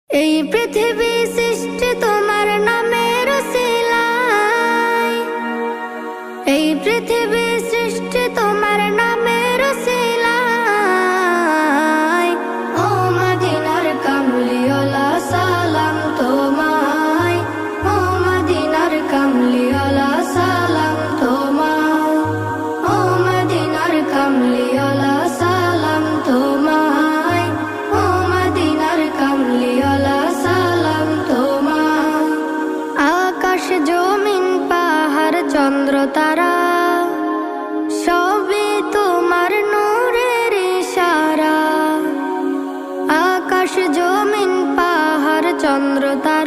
এই পৃথিবী সৃষ্টি তোমার নামের উসিলায়, এই পৃথিবী সৃষ্টি তোমার নামের উসিলায়। ও মদিনার কামলিওয়ালা সালাম তোমায়, ও মদিনার কামলিওয়ালা সালাম তোমায়, ও মদিনার কামলিওয়ালা সালাম তোমায়, ও মদিনার কামলিওয়ালা সালাম তোমায়। আকাশ জমিন পাহাড় চন্দ্র তারা সবই তোমার নূরের ইশারা। আকাশ জমিন পাহাড় চন্দ্র তারা